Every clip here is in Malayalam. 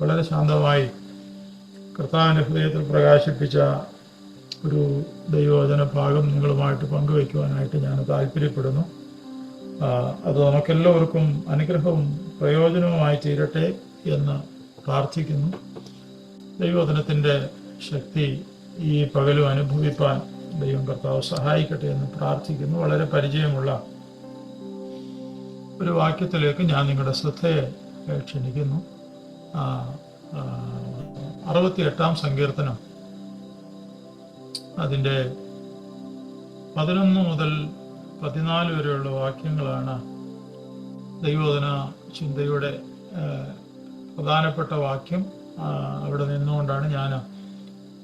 വളരെ ശാന്തമായി കർത്താവിൻ്റെ ഹൃദയത്തിൽ പ്രകാശിപ്പിച്ച ഒരു ദൈവവചന ഭാഗം നിങ്ങളുമായിട്ട് പങ്കുവയ്ക്കുവാനായിട്ട് ഞാൻ താല്പര്യപ്പെടുന്നു. അത് നമുക്കെല്ലാവർക്കും അനുഗ്രഹവും പ്രയോജനവുമായി തീരട്ടെ എന്ന് പ്രാർത്ഥിക്കുന്നു. ദൈവവചനത്തിൻ്റെ ശക്തി ഈ പകലും അനുഭവിപ്പാൻ ദൈവം കർത്താവ് സഹായിക്കട്ടെ എന്ന് പ്രാർത്ഥിക്കുന്നു. വളരെ പരിചയമുള്ള ഒരു വാക്യത്തിലേക്ക് ഞാൻ നിങ്ങളുടെ ശ്രദ്ധയെ ക്ഷണിക്കുന്നു. 68 സങ്കീർത്തനം അതിൻ്റെ 11 മുതൽ 14 വരെയുള്ള വാക്യങ്ങളാണ് ദൈവവചന ചിന്തയുടെ പ്രധാനപ്പെട്ട വാക്യം. അവിടെ നിന്നുകൊണ്ടാണ് ഞാൻ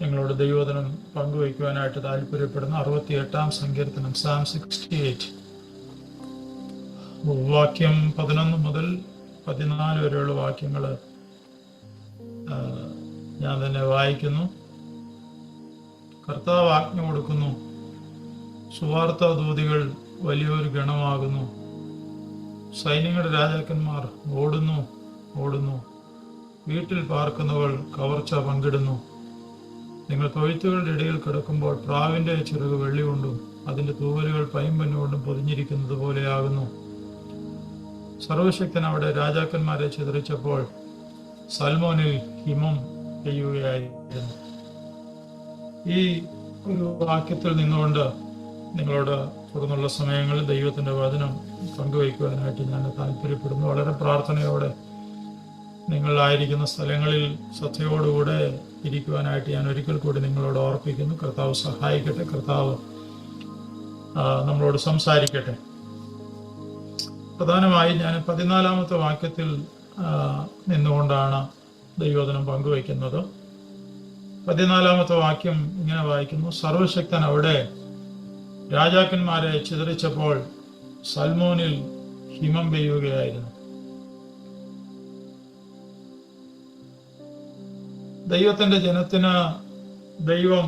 നിങ്ങളോട് ദൈവവചനം പങ്കുവയ്ക്കുവാനായിട്ട് താല്പര്യപ്പെടുന്ന 68 സങ്കീർത്തനം, Psalm 68, വാക്യം 11 മുതൽ 14 വരെയുള്ള വാക്യങ്ങൾ ഞാൻ തന്നെ വായിക്കുന്നു. കർത്താവ് ആജ്ഞ കൊടുക്കുന്നു, സുവാർത്ത ദൂതികൾ വലിയൊരു ഗണമാകുന്നു. സൈന്യങ്ങളുടെ രാജാക്കന്മാർ ഓടുന്നു ഓടുന്നു, വീട്ടിൽ പാർക്കുന്നവൾ കവർച്ച പങ്കിടുന്നു. നിങ്ങൾ തൊഴുത്തുകളുടെ ഇടയിൽ കിടക്കുമ്പോൾ പ്രാവിന്റെ ചിറക് വെള്ളി കൊണ്ടും അതിന്റെ തൂവലുകൾ പൈമ്പന്നുകൊണ്ടും പൊതിഞ്ഞിരിക്കുന്നത് പോലെയാകുന്നു. സർവശക്തൻ അവിടെ രാജാക്കന്മാരെ ചിതറിച്ചപ്പോൾ സൽമോനിൽ ഹിമം പെയ്യുകയായിരുന്നു. ഈ ഒരു വാക്യത്തിൽ നിന്നുകൊണ്ട് നിങ്ങളോട് തുടർന്നുള്ള സമയങ്ങളിൽ ദൈവത്തിന്റെ വചനം പങ്കുവയ്ക്കുവാനായിട്ട് ഞാൻ താല്പര്യപ്പെടുന്നു. വളരെ പ്രാർത്ഥനയോടെ നിങ്ങളായിരിക്കുന്ന സ്ഥലങ്ങളിൽ ശ്രദ്ധയോടുകൂടെ ഇരിക്കുവാനായിട്ട് ഞാൻ ഒരിക്കൽ കൂടി നിങ്ങളോട് ഓർപ്പിക്കുന്നു. കർത്താവ് സഹായിക്കട്ടെ, കർത്താവ് നമ്മളോട് സംസാരിക്കട്ടെ. പ്രധാനമായി ഞാൻ 14 വാക്യത്തിൽ നിന്നുകൊണ്ടാണ് ദൈവവചനം പങ്കുവയ്ക്കുന്നത്. 14 വാക്യം ഇങ്ങനെ വായിക്കുന്നു: സർവശക്തൻ അവിടെ രാജാക്കന്മാരെ ചിതറിച്ചപ്പോൾ സൽമോനിൽ ഹിമം പെയ്യുകയായിരുന്നു. ദൈവത്തിന്റെ ജനത്തിന് ദൈവം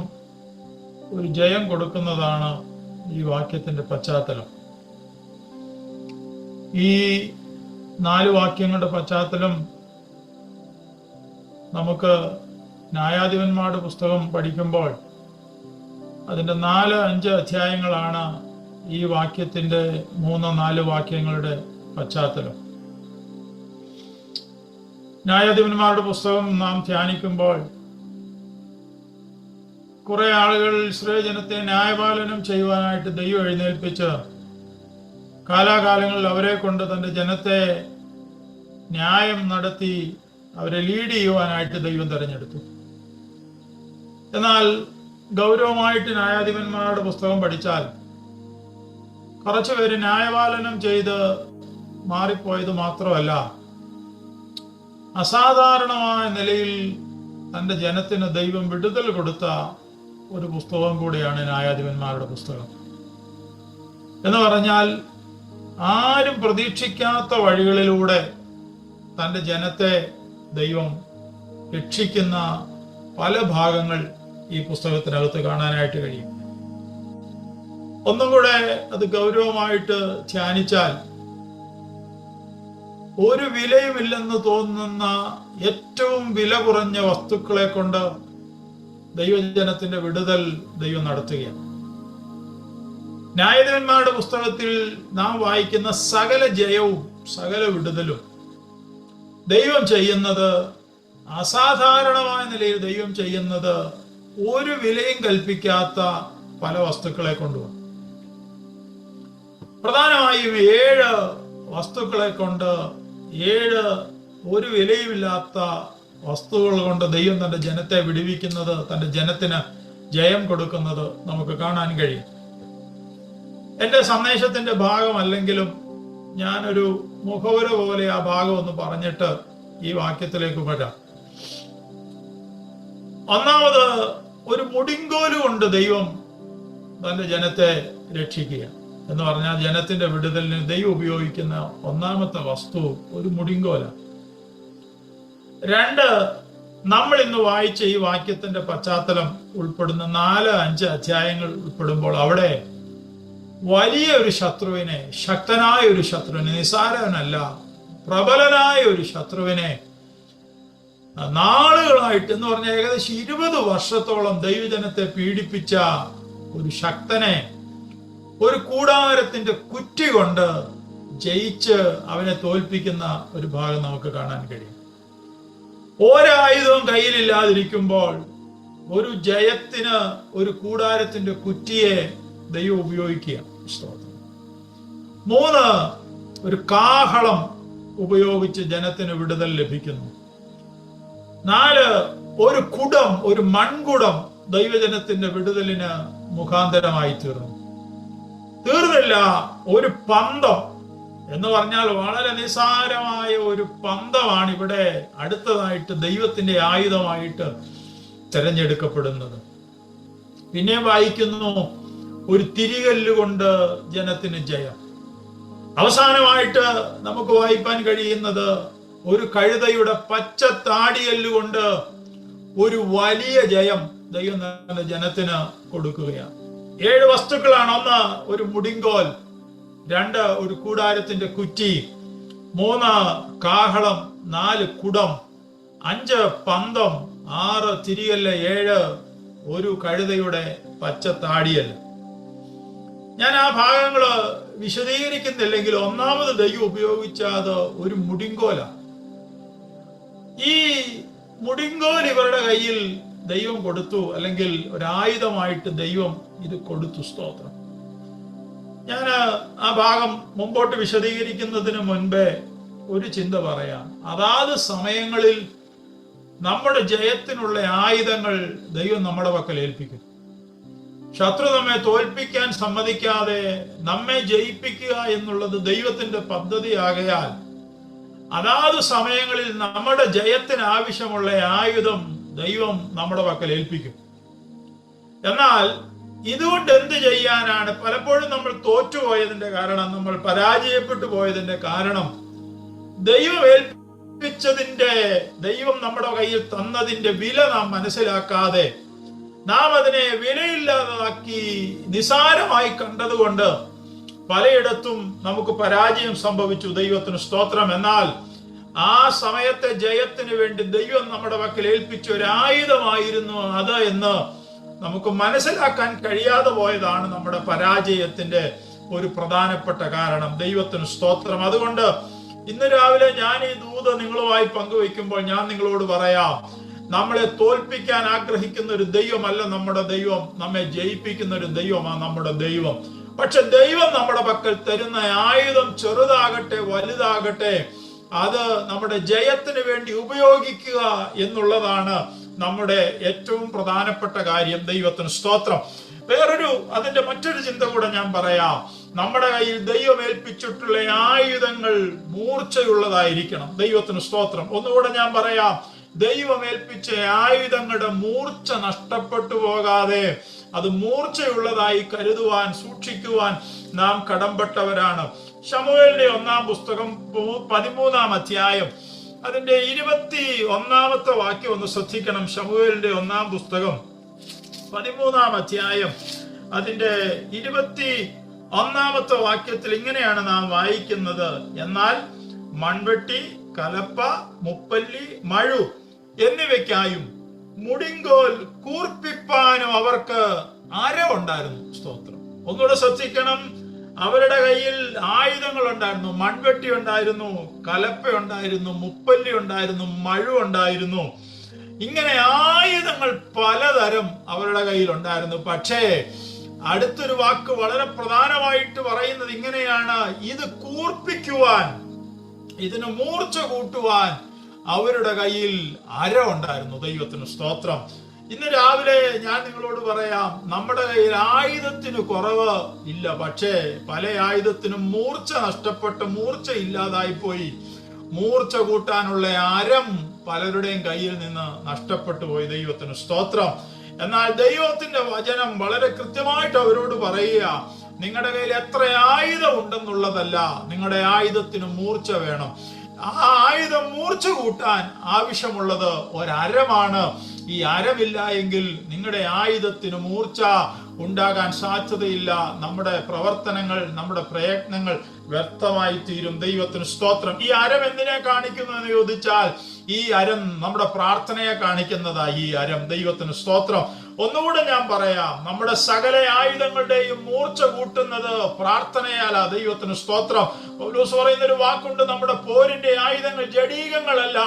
ഒരു ജയം കൊടുക്കുന്നതാണ് ഈ വാക്യത്തിന്റെ പശ്ചാത്തലം. ഈ 4 വാക്യങ്ങളുടെ പശ്ചാത്തലം നമുക്ക് ന്യായാധിപന്മാരുടെ പുസ്തകം പഠിക്കുമ്പോൾ അതിൻ്റെ 4-5 അധ്യായങ്ങളാണ് ഈ വാക്യത്തിന്റെ 3-4 വാക്യങ്ങളുടെ പശ്ചാത്തലം. ന്യായാധിപന്മാരുടെ പുസ്തകം നാം ധ്യാനിക്കുമ്പോൾ കുറെ ആളുകൾ ഇസ്രായേൽ ജനത്തെ ന്യായപാലനം ചെയ്യുവാനായിട്ട് ദൈവം എഴുന്നേൽപ്പിച്ച് കാലാകാലങ്ങളിൽ അവരെ കൊണ്ട് തന്റെ ജനത്തെ ന്യായം നടത്തി അവരെ ലീഡ് ചെയ്യുവാനായിട്ട് ദൈവം തെരഞ്ഞെടുത്തു. എന്നാൽ ഗൗരവമായിട്ട് ന്യായാധിപന്മാരുടെ പുസ്തകം പഠിച്ചാൽ കുറച്ചുപേര് ന്യായപാലനം ചെയ്ത് മാറിപ്പോയത് മാത്രമല്ല, അസാധാരണമായ നിലയിൽ തന്റെ ജനത്തിന് ദൈവം വിടുതൽ കൊടുത്ത ഒരു പുസ്തകം കൂടിയാണ് ന്യായാധിപന്മാരുടെ പുസ്തകം. എന്ന് പറഞ്ഞാൽ ആരും പ്രതീക്ഷിക്കാത്ത വഴികളിലൂടെ തന്റെ ജനത്തെ ദൈവം രക്ഷിക്കുന്ന പല ഭാഗങ്ങൾ ഈ പുസ്തകത്തിനകത്ത് കാണാനായിട്ട് കഴിയും. ഒന്നും കൂടെ അത് ഗൗരവമായിട്ട് ധ്യാനിച്ചാൽ ഒരു വിലയുമില്ലെന്ന് തോന്നുന്ന ഏറ്റവും വില കുറഞ്ഞ വസ്തുക്കളെ കൊണ്ട് ദൈവജനത്തിന്റെ വിടുതൽ ദൈവം നടത്തുകയാണ്. ന്യായാധിപന്മാരുടെ പുസ്തകത്തിൽ നാം വായിക്കുന്ന സകല ജയവും സകല വിടുതലും ദൈവം ചെയ്യുന്നത്, അസാധാരണമായ നിലയിൽ ദൈവം ചെയ്യുന്നത് ഒരു വിലയും കൽപ്പിക്കാത്ത പല വസ്തുക്കളെ കൊണ്ടുമാണ്. പ്രധാനമായും 7 വസ്തുക്കളെ കൊണ്ട്, 7 ഒരു വിലയുമില്ലാത്ത വസ്തുക്കൾ കൊണ്ട് ദൈവം തന്റെ ജനത്തെ വിടുവിക്കുന്നത്, തന്റെ ജനത്തിന് ജയം കൊടുക്കുന്നത് നമുക്ക് കാണാൻ കഴിയും. എന്റെ സന്ദേശത്തിന്റെ ഭാഗമല്ലെങ്കിലും ഞാനൊരു മുഖവുര പോലെ ആ ഭാഗം ഒന്ന് പറഞ്ഞിട്ട് ഈ വാക്യത്തിലേക്ക് വരാം. ഒന്നാമത്, ഒരു മുടിങ്കോല് കൊണ്ട് ദൈവം തന്റെ ജനത്തെ രക്ഷിക്കുക എന്ന് പറഞ്ഞാൽ ജനത്തിന്റെ വിടുതലിന് ദൈവം ഉപയോഗിക്കുന്ന ഒന്നാമത്തെ വസ്തു ഒരു മുടിങ്കോല. 2, നമ്മൾ ഇന്ന് വായിച്ച ഈ വാക്യത്തിന്റെ പശ്ചാത്തലം ഉൾപ്പെടുന്ന 4-5 അധ്യായങ്ങൾ ഉൾപ്പെടുമ്പോൾ അവിടെ വലിയ ഒരു ശത്രുവിനെ, ശക്തനായ ഒരു ശത്രുവിനെ, നിസാരവനല്ല പ്രബലനായ ഒരു ശത്രുവിനെ നാളുകളായിട്ട് എന്ന് പറഞ്ഞാൽ ഏകദേശം 20 വർഷത്തോളം ദൈവജനത്തെ പീഡിപ്പിച്ച ഒരു ശക്തനെ ഒരു കൂടാരത്തിന്റെ കുറ്റി കൊണ്ട് ജയിച്ച് അവനെ തോൽപ്പിക്കുന്ന ഒരു ഭാഗം നമുക്ക് കാണാൻ കഴിയും. ഒരായുധവും കയ്യിലില്ലാതിരിക്കുമ്പോൾ ഒരു ജയത്തിന് ഒരു കൂടാരത്തിന്റെ കുറ്റിയെ ദൈവം ഉപയോഗിക്കുക. 3, ഒരു കാഹളം ഉപയോഗിച്ച് ജനത്തിന് വിടുതൽ ലഭിക്കുന്നു. 4, ഒരു കുടം, ഒരു മൺകുടം ദൈവജനത്തിന്റെ വിടുതലിന് മുഖാന്തരമായി തീർന്നു. തീർന്നില്ല, ഒരു പന്തം എന്ന് പറഞ്ഞാൽ വളരെ നിസ്സാരമായ ഒരു പന്തമാണ് ഇവിടെ അടുത്തതായിട്ട് ദൈവത്തിന്റെ ആയുധമായിട്ട് തിരഞ്ഞെടുക്കപ്പെടുന്നത്. പിന്നെ വായിക്കുന്നു, ഒരു തിരികല്ലുകൊണ്ട് ജനത്തിന് ജയം. അവസാനമായിട്ട് നമുക്ക് വായിപ്പാൻ കഴിയുന്നത് ഒരു കഴുതയുടെ പച്ച താടിയല്ലുകൊണ്ട് ഒരു വലിയ ജയം ദൈവം തന്റെ ജനത്തിന് കൊടുക്കുകയാണ്. 7 വസ്തുക്കളാണ്. 1, ഒരു മുടിങ്കോൽ. 2, ഒരു കൂടാരത്തിന്റെ കുറ്റി. 3, കാഹളം. 4, കുടം. 5, പന്തം. 6, തിരികല്ല്. 7, ഒരു കഴുതയുടെ പച്ച താടിയല്ല്. ഞാൻ ആ ഭാഗങ്ങള് വിശദീകരിക്കുന്നില്ലെങ്കിൽ ഒന്നാമത് ദൈവം ഉപയോഗിച്ചത് ഒരു മുടിങ്കോലാണ്. ഈ മുടിങ്കോൽ ഇവരുടെ കയ്യിൽ ദൈവം കൊടുത്തു, അല്ലെങ്കിൽ ഒരായുധമായിട്ട് ദൈവം ഇത് കൊടുത്തു. സ്തോത്രം. ഞാൻ ആ ഭാഗം മുമ്പോട്ട് വിശദീകരിക്കുന്നതിന് മുൻപേ ഒരു ചിന്ത പറയാം. അതാത് സമയങ്ങളിൽ നമ്മുടെ ജയത്തിനുള്ള ആയുധങ്ങൾ ദൈവം നമ്മുടെ പക്കൽ ഏൽപ്പിക്കും. ശത്രു നമ്മെ തോൽപ്പിക്കാൻ സമ്മതിക്കാതെ നമ്മെ ജയിപ്പിക്കുക എന്നുള്ളത് ദൈവത്തിന്റെ പദ്ധതിയാകയാൽ അതാത് സമയങ്ങളിൽ നമ്മുടെ ജയത്തിന് ആവശ്യമുള്ള ആയുധം ദൈവം നമ്മുടെ പക്കൽ ഏൽപ്പിക്കും. എന്നാൽ ഇതുകൊണ്ട് എന്ത് ചെയ്യാനാണ്? പലപ്പോഴും നമ്മൾ തോറ്റുപോയതിന്റെ കാരണം, നമ്മൾ പരാജയപ്പെട്ടു പോയതിന്റെ കാരണം, ദൈവം ഏൽപ്പിച്ചതിന്റെ, ദൈവം നമ്മുടെ കയ്യിൽ തന്നതിന്റെ വില നാം മനസ്സിലാക്കാതെ നാം അതിനെ വിലയില്ലാതാക്കി നിസാരമായി കണ്ടതുകൊണ്ട് പലയിടത്തും നമുക്ക് പരാജയം സംഭവിച്ചു. ദൈവത്തിന് സ്തോത്രം. എന്നാൽ ആ സമയത്തെ ജയത്തിന് വേണ്ടി ദൈവം നമ്മുടെ പക്കൽ ഏൽപ്പിച്ച ഒരു ആയുധമായിരുന്നു അത് എന്ന് നമുക്ക് മനസ്സിലാക്കാൻ കഴിയാതെ പോയതാണ് നമ്മുടെ പരാജയത്തിന്റെ ഒരു പ്രധാനപ്പെട്ട കാരണം. ദൈവത്തിന് സ്തോത്രം. അതുകൊണ്ട് ഇന്ന് രാവിലെ ഞാൻ ഈ ദൂത് നിങ്ങളുമായി പങ്കുവെക്കുമ്പോൾ ഞാൻ നിങ്ങളോട് പറയാം, നമ്മളെ തോൽപ്പിക്കാൻ ആഗ്രഹിക്കുന്ന ഒരു ദൈവമല്ല നമ്മുടെ ദൈവം, നമ്മെ ജയിപ്പിക്കുന്ന ഒരു ദൈവമാണ് നമ്മുടെ ദൈവം. പക്ഷെ ദൈവം നമ്മുടെ പക്കൽ തരുന്ന ആയുധം ചെറുതാകട്ടെ വലുതാകട്ടെ അത് നമ്മുടെ ജയത്തിന് വേണ്ടി ഉപയോഗിക്കുക എന്നുള്ളതാണ് നമ്മുടെ ഏറ്റവും പ്രധാനപ്പെട്ട കാര്യം. ദൈവത്തിന് സ്തോത്രം. അതിന്റെ മറ്റൊരു ചിന്ത കൂടെ ഞാൻ പറയാം. നമ്മുടെ കയ്യിൽ ദൈവം ഏൽപ്പിച്ചിട്ടുള്ള ആയുധങ്ങൾ മൂർച്ചയുള്ളതായിരിക്കണം. ദൈവത്തിന് സ്തോത്രം. ഒന്നുകൂടെ ഞാൻ പറയാം, ദൈവം ഏൽപ്പിച്ച ആയുധങ്ങളുടെ മൂർച്ച നഷ്ടപ്പെട്ടു പോകാതെ അത് മൂർച്ചയുള്ളതായി കരുതുവാൻ, സൂക്ഷിക്കുവാൻ നാം കടംപെട്ടവരാണ്. ശമൂവേലിന്റെ 1-ാം പുസ്തകം 13-ാം അധ്യായം അതിന്റെ 21-ാമത്തെ വാക്യം ഒന്ന് ശ്രദ്ധിക്കണം. ശമൂവേലിന്റെ 1-ാം പുസ്തകം 13-ാം അധ്യായം അതിന്റെ 21-ാമത്തെ വാക്യത്തിൽ ഇങ്ങനെയാണ് നാം വായിക്കുന്നത്: എന്നാൽ മൺവെട്ടി, കലപ്പ, മുപ്പല്ലി, മഴു എന്നിവയ്ക്കായും മുടിങ്കോൽ കൂർപ്പിപ്പാനും അവർക്ക് അരവുണ്ടായിരുന്നു. സ്തോത്രം. ഒന്നുകൂടെ ശ്രദ്ധിക്കണം. അവരുടെ കയ്യിൽ ആയുധങ്ങൾ ഉണ്ടായിരുന്നു. മൺവെട്ടി ഉണ്ടായിരുന്നു, കലപ്പ ഉണ്ടായിരുന്നു, മുപ്പല്ലി ഉണ്ടായിരുന്നു, മഴു ഉണ്ടായിരുന്നു. ഇങ്ങനെ ആയുധങ്ങൾ പലതരം അവരുടെ കയ്യിൽ ഉണ്ടായിരുന്നു. പക്ഷേ അടുത്തൊരു വാക്ക് വളരെ പ്രധാനമായിട്ട് പറയുന്നത് ഇങ്ങനെയാണ്: ഇത് കൂർപ്പിക്കുവാൻ, ഇതിന് മൂർച്ച കൂട്ടുവാൻ അവരുടെ കയ്യിൽ അര ഉണ്ടായിരുന്നു. ദൈവത്തിന് സ്തോത്രം. ഇന്ന് രാവിലെ ഞാൻ നിങ്ങളോട് പറയാം, നമ്മുടെ കയ്യിൽ ആയുധത്തിന് കുറവ് ഇല്ല. പക്ഷേ പല ആയുധത്തിനും മൂർച്ച നഷ്ടപ്പെട്ട് മൂർച്ച ഇല്ലാതായി പോയി. മൂർച്ച കൂട്ടാനുള്ള അരം പലരുടെയും കയ്യിൽ നിന്ന് നഷ്ടപ്പെട്ടു പോയി. ദൈവത്തിന് സ്തോത്രം. എന്നാൽ ദൈവത്തിന്റെ വചനം വളരെ കൃത്യമായിട്ട് അവരോട് പറയുക, നിങ്ങളുടെ കയ്യിൽ എത്ര ആയുധം ഉണ്ടെന്നുള്ളതല്ല, നിങ്ങളുടെ ആയുധത്തിന് മൂർച്ച വേണം. ആ ആയുധം മൂർച്ച കൂട്ടാൻ ആവശ്യമുള്ളത് ഒരരമാണ്. ഈ അരമില്ല എങ്കിൽ നിങ്ങളുടെ ആയുധത്തിന് മൂർച്ച ഉണ്ടാകാൻ സാധ്യതയില്ല. നമ്മുടെ പ്രവർത്തനങ്ങൾ, നമ്മുടെ പ്രയത്നങ്ങൾ വ്യർത്ഥമായി തീരും. ദൈവത്തിന് സ്തോത്രം. ഈ അരം എന്തിനെ കാണിക്കുന്നു എന്ന് ചോദിച്ചാൽ, ഈ അരം നമ്മുടെ പ്രാർത്ഥനയെ കാണിക്കുന്നതാ. ഈ അരം ദൈവത്തിന് സ്തോത്രം. ഒന്നുകൂടെ ഞാൻ പറയാം, നമ്മുടെ സകല ആയുധങ്ങളുടെയും മൂർച്ച കൂട്ടുന്നത് പ്രാർത്ഥനയാലാ. ദൈവത്തിന് സ്തോത്രം. പൗലോസ് പറയുന്ന ഒരു വാക്കുണ്ട്, നമ്മുടെ പോരിന്റെ ആയുധങ്ങൾ ജഡീകങ്ങളല്ല.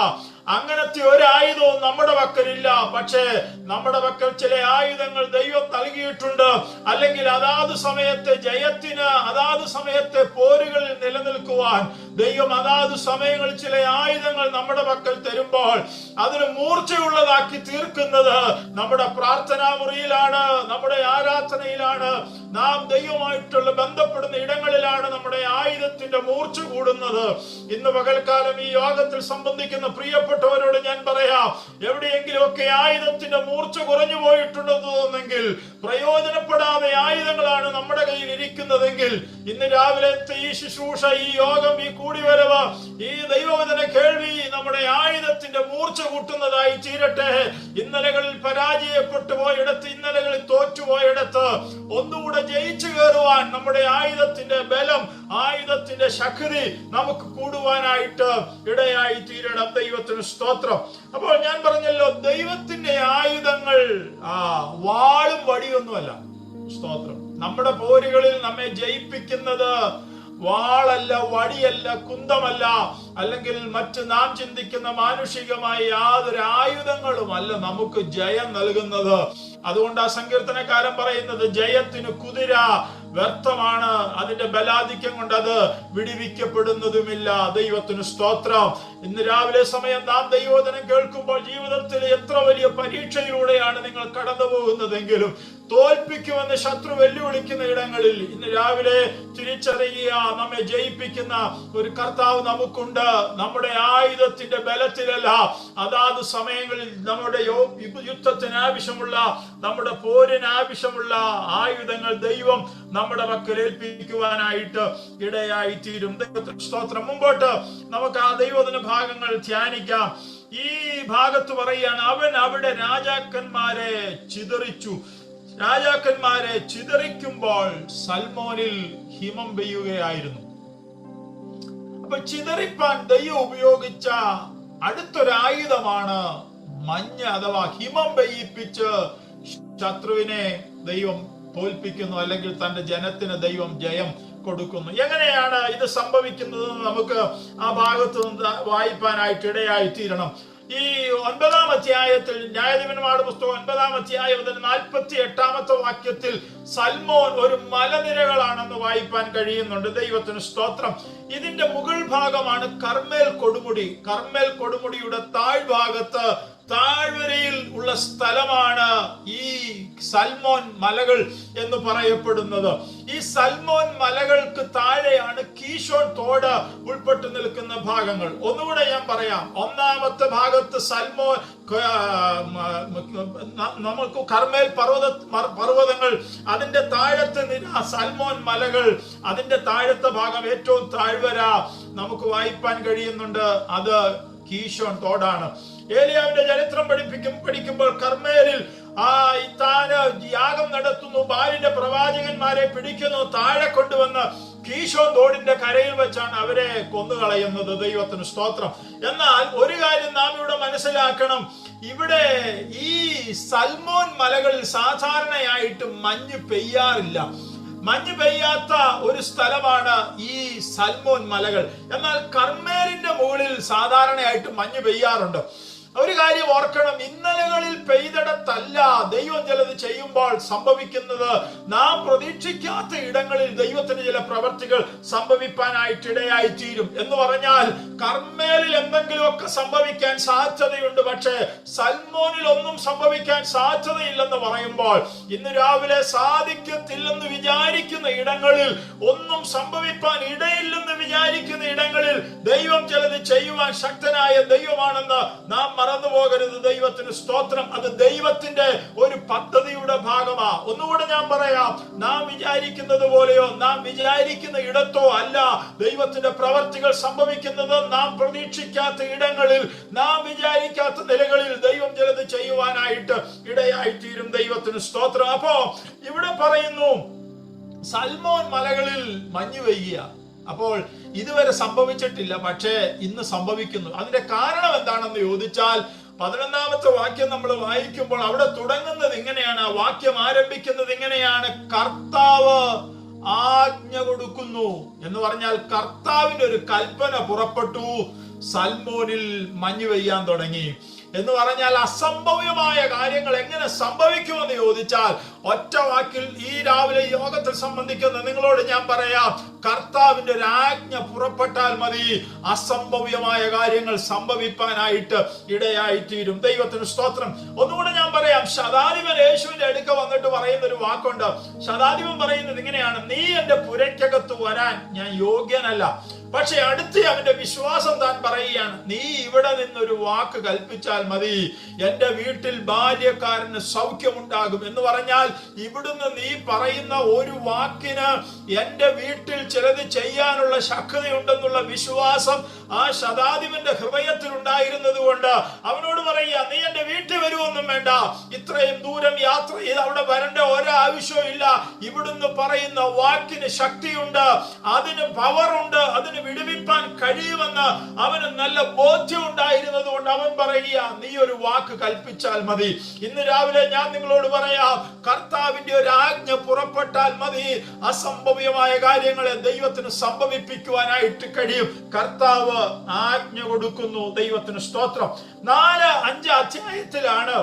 അങ്ങനത്തെ ഒരു ആയുധവും നമ്മുടെ പക്കലില്ല. പക്ഷേ നമ്മുടെ പക്കൽ ചില ആയുധങ്ങൾ ദൈവം നൽകിയിട്ടുണ്ട്. അല്ലെങ്കിൽ അതാത് സമയത്തെ ജയത്തിന്, അതാത് സമയത്തെ പോരുകളിൽ നിലനിൽക്കുവാൻ ദൈവം അതാത് സമയങ്ങളിൽ ചില ആയുധങ്ങൾ നമ്മുടെ പക്കൽ തരുമ്പോൾ അതിന് മൂർച്ചയുള്ളതാക്കി തീർക്കുന്നത് നമ്മുടെ പ്രാർത്ഥനാ മുറിയിലാണ്, നമ്മുടെ ആരാധനയിലാണ്, നാം ദൈവമായിട്ടുള്ള ബന്ധപ്പെടുന്ന ഇടങ്ങളിലാണ് നമ്മുടെ ആയുധത്തിന്റെ മൂർച്ച കൂടുന്നത്. ഇന്ന് പകൽക്കാലം ഈ യോഗത്തിൽ സംബന്ധിക്കുന്ന പ്രിയപ്പെട്ടവരോട് ഞാൻ പറയാം, എവിടെയെങ്കിലും ഒക്കെ ആയുധത്തിന്റെ മൂർച്ച കുറഞ്ഞു പോയിട്ടുണ്ടെന്ന് തോന്നുന്നെങ്കിൽ, പ്രയോജനപ്പെടാതെ ആയുധങ്ങളാണ് നമ്മുടെ കയ്യിൽ ഇരിക്കുന്നതെങ്കിൽ, ഇന്ന് രാവിലത്തെ ഈ ശുശ്രൂഷ, ഈ യോഗം, ഈ കൂടിവരവ്, ഈ ദൈവവചന കേൾവി നമ്മുടെ ആയുധത്തിന്റെ മൂർച്ച കൂട്ടുന്നതായി തീരട്ടെ. ഇന്നലകളിൽ പരാജയപ്പെട്ടു പോയിടത്ത്, ഇന്നലകളിൽ തോറ്റുപോയിടത്ത് ഒന്നുകൂടെ ജയിച്ചു കയറുവാൻ നമ്മുടെ ആയുധത്തിന്റെ ബലം, ആയുധത്തിന്റെ ശക്തി നമുക്ക് കൂടുവാനായിട്ട് ഇടയായി തീരണം. ദൈവത്തിന് സ്തോത്രം. അപ്പോൾ ഞാൻ പറഞ്ഞല്ലോ, ദൈവത്തിന്റെ ആയുധങ്ങൾ വാളും വടിയൊന്നുമല്ല. സ്തോത്രം. നമ്മുടെ പോരുകളിൽ നമ്മെ ജയിപ്പിക്കുന്നത് വാളല്ല, വടിയല്ല, കുന്തമല്ല, അല്ലെങ്കിൽ മറ്റ് നാം ചിന്തിക്കുന്ന മാനുഷികമായ യാതൊരു ആയുധങ്ങളും അല്ല നമുക്ക് ജയം നൽകുന്നത്. അതുകൊണ്ട് ആ സങ്കീർത്തനക്കാരൻ പറയുന്നത്, ജയത്തിന് കുതിര വ്യർത്ഥമാണ്, അതിന്റെ ബലാധിക്യം കൊണ്ട് അത് വിടിവിക്കപ്പെടുന്നതുമില്ല. ദൈവത്തിന് സ്തോത്രം. ഇന്ന് രാവിലെ സമയം നാം ദൈവവചനം കേൾക്കുമ്പോൾ ജീവിതത്തിൽ എത്ര വലിയ പരീക്ഷയിലൂടെയാണ് നിങ്ങൾ കടന്നു പോകുന്നതെങ്കിലും, തോൽപ്പിക്കുമെന്ന് ശത്രു വെല്ലുവിളിക്കുന്ന ഇടങ്ങളിൽ ഇന്ന് രാവിലെ തിരിച്ചറിയുക, നമ്മെ ജയിപ്പിക്കുന്ന ഒരു കർത്താവ് നമുക്കുണ്ട്. നമ്മുടെ ആയുധത്തിന്റെ ബലത്തിലല്ല, അതാത് സമയങ്ങളിൽ നമ്മുടെ യുദ്ധത്തിന് ആവശ്യമുള്ള, നമ്മുടെ പോരിന് ആവശ്യമുള്ള ആയുധങ്ങൾ ദൈവം നമ്മുടെ പക്കൽ ഏൽപ്പിക്കുവാനായിട്ട് ഇടയായി തീരും. ദൈവത്തിന് സ്തോത്രം. മുമ്പോട്ട് നമുക്ക് ആ ദൈവവചന ഭാഗങ്ങൾ ധ്യാനിക്കാം. ഈ ഭാഗത്ത് പറയുകയാണ്, അവൻ അവിടെ രാജാക്കന്മാരെ ചിതറിച്ചു. രാജാക്കന്മാരെ ചിതറിക്കുമ്പോൾ സൽമോനിൽ ഹിമം പെയ്യുകയായിരുന്നു. അപ്പൊ ചിതറിപ്പാൻ ദൈവം ഉപയോഗിച്ച അടുത്തൊരായുധമാണ് മഞ്ഞ് അഥവാ ഹിമം പെയ്യിപ്പിച്ച് ശത്രുവിനെ ദൈവം തോൽപ്പിക്കുന്നു, അല്ലെങ്കിൽ തന്റെ ജനത്തിന് ദൈവം ജയം കൊടുക്കുന്നു. എങ്ങനെയാണ് ഇത് സംഭവിക്കുന്നത് നമുക്ക് ആ ഭാഗത്ത് നിന്ന് വായിപ്പാനായിട്ട് ഇടയായി തീരണം. ഈ 9-ാം അധ്യായത്തിൽ, ന്യായാധിപന്മാരുടെ പുസ്തകം 9-ാം അധ്യായം 48-ാമത്തെ വാക്യത്തിൽ സൽമോൻ ഒരു മലനിരകളാണെന്ന് വായിപ്പാൻ കഴിയുന്നുണ്ട്. ദൈവത്തിന് സ്തോത്രം. ഇതിന്റെ മുകൾ ഭാഗമാണ് കർമ്മേൽ കൊടുമുടി. കർമ്മേൽ കൊടുമുടിയുടെ താഴ്ഭാഗത്ത് താഴ്വരയിൽ ഉള്ള സ്ഥലമാണ് ഈ സൽമോൻ മലകൾ എന്ന് പറയപ്പെടുന്നത്. ഈ സൽമോൻ മലകൾക്ക് താഴെയാണ് കീശോൻ തോട് ഉൾപ്പെട്ടു നിൽക്കുന്ന ഭാഗങ്ങൾ. ഒന്നുകൂടെ ഞാൻ പറയാം. ഒന്നാമത്തെ ഭാഗത്ത് സൽമോൻ, നമുക്ക് കർമ്മേൽ പർവ്വതങ്ങൾ, അതിന്റെ താഴത്തെ സൽമോൻ മലകൾ, അതിന്റെ താഴത്തെ ഭാഗം ഏറ്റവും താഴ്വര നമുക്ക് വായിപ്പാൻ കഴിയുന്നുണ്ട്. അത് കീശോൻ തോടാണ്. ഏലിയാവിന്റെ ചരിത്രം പഠിക്കുമ്പോൾ കർമ്മേലിൽ താന് യാഗം നടത്തുന്നു, ബാലിന്റെ പ്രവാചകന്മാരെ പിടിക്കുന്നു, താഴെ കൊണ്ടുവന്ന് കീശോൻ തോടിന്റെ കരയിൽ വെച്ചാണ് അവരെ കൊന്നുകളയുന്നത്. ദൈവത്തിന് സ്തോത്രം. എന്നാൽ ഒരു കാര്യം നാം ഇവിടെ മനസ്സിലാക്കണം. ഇവിടെ ഈ സൽമോൻ മലകളിൽ സാധാരണയായിട്ട് മഞ്ഞ് പെയ്യാറില്ല. മഞ്ഞ് പെയ്യാത്ത ഒരു സ്ഥലമാണ് ഈ സൽമോൻ മലകൾ. എന്നാൽ കർമ്മേലിന്റെ മുകളിൽ സാധാരണയായിട്ട് മഞ്ഞ് പെയ്യാറുണ്ട്. ഒരു കാര്യം ഓർക്കണം, ഇന്നലകളിൽ പെയ്തിടത്തല്ല ദൈവം ചിലത് ചെയ്യുമ്പോൾ സംഭവിക്കുന്നത്. നാം പ്രതീക്ഷിക്കാത്ത ഇടങ്ങളിൽ ദൈവത്തിന് ചില പ്രവർത്തികൾ സംഭവിപ്പാനായിട്ട് ഇടയായി തീരും. എന്ന് പറഞ്ഞാൽ കർമ്മേലിൽ എന്തെങ്കിലുമൊക്കെ സംഭവിക്കാൻ സാധ്യതയുണ്ട്, പക്ഷേ സൽമോനിൽ ഒന്നും സംഭവിക്കാൻ സാധ്യതയില്ലെന്ന് പറയുമ്പോൾ, ഇന്ന് രാവിലെ സാധിക്കത്തില്ലെന്ന് വിചാരിക്കുന്ന ഇടങ്ങളിൽ, ഒന്നും സംഭവിപ്പാൻ ഇടയില്ലെന്ന് വിചാരിക്കുന്ന ഇടങ്ങളിൽ ദൈവം ചിലത് ചെയ്യുവാൻ ശക്തനായ ദൈവമാണെന്ന് നാം മറന്നു പോകരുത്. ദൈവത്തിന് സ്തോത്രം. അത് ദൈവത്തിന്റെ ഒരു പദ്ധതിയുടെ ഭാഗമാ. ഒന്നുകൂടെ ഞാൻ പറയാം, നാം വിചാരിക്കുന്നത് പോലെയോ നാം വിചാരിക്കുന്ന ഇടത്തോ അല്ല ദൈവത്തിന്റെ പ്രവർത്തികൾ സംഭവിക്കുന്നത്. നാം പ്രതീക്ഷിക്കാത്ത ഇടങ്ങളിൽ, നാം വിചാരിക്കാത്ത നിലകളിൽ ദൈവം ചിലത് ചെയ്യുവാനായി പ്രാപിപ്പാനായിട്ട് ഇടയായിത്തീരും. ദൈവത്തിന് സ്തോത്രം. അപ്പോ ഇവിടെ പറയുന്നു സൽമോൻ മലകളിൽ മഞ്ഞു പെയ്യുക. അപ്പോൾ ഇതുവരെ സംഭവിച്ചിട്ടില്ല, പക്ഷേ ഇന്ന് സംഭവിക്കുന്നു. അതിന്റെ കാരണം എന്താണെന്ന് ചോദിച്ചാൽ 11ാമത്തെ വാക്യം നമ്മൾ വായിക്കുമ്പോൾ അവിടെ തുടങ്ങുന്നത് ഇങ്ങനെയാണ്. ആ വാക്യം ആരംഭിക്കുന്നത് ഇങ്ങനെയാണ്: കർത്താവ് ആജ്ഞ കൊടുക്കുന്നു എന്ന് പറഞ്ഞാൽ കർത്താവിന്റെ ഒരു കൽപ്പന പുറപ്പെട്ടു, സൽമോനിൽ മഞ്ഞു പെയ്യാൻ തുടങ്ങി എന്ന് പറഞ്ഞാൽ അസംഭവ്യമായ കാര്യങ്ങൾ എങ്ങനെ സംഭവിക്കുമെന്ന് ചോദിച്ചാൽ ഒറ്റ വാക്കിൽ ഈ രാവിലെ യോഗത്തിൽ സംബന്ധിക്കുന്ന നിങ്ങളോട് ഞാൻ പറയാം, കർത്താവിന്റെ ഒരു ആജ്ഞ പുറപ്പെട്ടാൽ മതി, അസംഭവ്യമായ കാര്യങ്ങൾ സംഭവിപ്പാനായിട്ട് ഇടയായിത്തീരും. ദൈവത്തിന് സ്തോത്രം. ഒന്നുകൂടെ ഞാൻ പറയാം, ശതാധിപൻ യേശുവിന്റെ അടുക്ക വന്നിട്ട് പറയുന്ന ഒരു വാക്കുണ്ട്. ശതാധിപൻ പറയുന്നത് ഇങ്ങനെയാണ്: നീ എന്റെ പുരയ്ക്കകത്ത് വരാൻ ഞാൻ യോഗ്യനല്ല, പക്ഷെ അടുത്ത് അവന്റെ വിശ്വാസം താൻ പറയുകയാണ്, നീ ഇവിടെ നിന്നൊരു വാക്ക് കൽപ്പിച്ചാൽ മതി, എന്റെ വീട്ടിൽ ബാല്യക്കാരന് സൗഖ്യമുണ്ടാകും. എന്ന് പറഞ്ഞാൽ ഇവിടുന്ന് നീ പറയുന്ന ഒരു വാക്കിന് എന്റെ വീട്ടിൽ ചിലത് ചെയ്യാനുള്ള ശക്തിയുണ്ടെന്നുള്ള വിശ്വാസം ആ ശതാധിപന്റെ ഹൃദയത്തിൽ ഉണ്ടായിരുന്നത് കൊണ്ട് അവനോട് പറയുക, നീ എന്റെ വീട്ടിൽ വരുവൊന്നും വേണ്ട, ഇത്രയും ദൂരം യാത്ര ചെയ്ത് അവിടെ വരേണ്ട ഒരാവശ്യവും ഇല്ല, ഇവിടുന്ന് പറയുന്ന വാക്കിന് ശക്തിയുണ്ട്, അതിന് പവറുണ്ട്, അതിന് വിടുവിപ്പാൻ കഴിയുമെന്ന് അവന് നല്ല ബോധ്യം ഉണ്ടായിരുന്നത് കൊണ്ട് അവൻ പറയുക, നീ ഒരു വാക്ക് കൽപ്പിച്ചാൽ മതി. ഇന്ന് രാവിലെ ഞാൻ നിങ്ങളോട് പറയാം, കർത്താവിന്റെ ഒരു ആജ്ഞ പുറപ്പെട്ടാൽ മതി, അസംഭവ്യമായ കാര്യങ്ങളെ ദൈവത്തിന് സംഭവിപ്പിക്കുവാനായിട്ട് കഴിയും. കർത്താവ് ആജ്ഞ കൊടുക്കുന്നു. ദൈവത്തിന് സ്തോത്രം. 4-5 അധ്യായത്തിലാണ്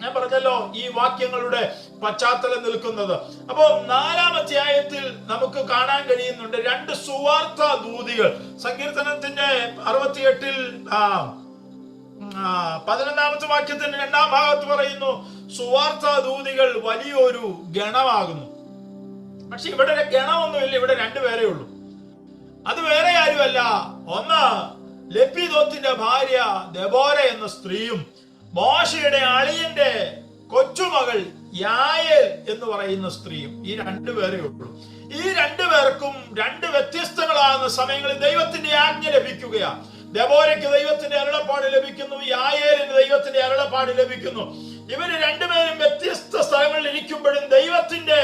ഞാൻ പറഞ്ഞല്ലോ ഈ വാക്യങ്ങളുടെ പശ്ചാത്തലം നിൽക്കുന്നത്. അപ്പോ 4-ാം അധ്യായത്തിൽ നമുക്ക് കാണാൻ കഴിയുന്നുണ്ട് 2 സുവാർത്ത ദൂതികൾ. സങ്കീർത്തനത്തിന്റെ 68-ൽ 11ാമത്തെ വാക്യത്തിന്റെ 2-ാം ഭാഗത്ത് പറയുന്നു, സുവാർത്ത ദൂതികൾ വലിയൊരു ഗണമാകുന്നു. പക്ഷെ ഇവിടെ ഗണമൊന്നുമില്ല, ഇവിടെ 2 പേരേ ഉള്ളൂ. അത് വേറെ ആരുമല്ല, ഒന്ന് ലെപ്പിദോത്തിന്റെ ഭാര്യ ദെബോര എന്ന സ്ത്രീയും മോശയുടെ അളിയന്റെ കൊച്ചുമകൾ യായേൽ എന്ന് പറയുന്ന സ്ത്രീയും. ഈ 2 പേരേ ഉള്ളൂ. ഈ 2 പേർക്കും 2 വ്യത്യസ്തങ്ങളാകുന്ന സമയങ്ങളിൽ ദൈവത്തിന്റെ ആജ്ഞ ലഭിക്കുകയാണ്. ദെബോരയ്ക്ക് ദൈവത്തിന്റെ അരുളപ്പാട് ലഭിക്കുന്നു, യായേലിന് ദൈവത്തിന്റെ അരുളപ്പാട് ലഭിക്കുന്നു. ഇവര് 2 പേരും വ്യത്യസ്ത സ്ഥലങ്ങളിൽ ഇരിക്കുമ്പോഴും ദൈവത്തിന്റെ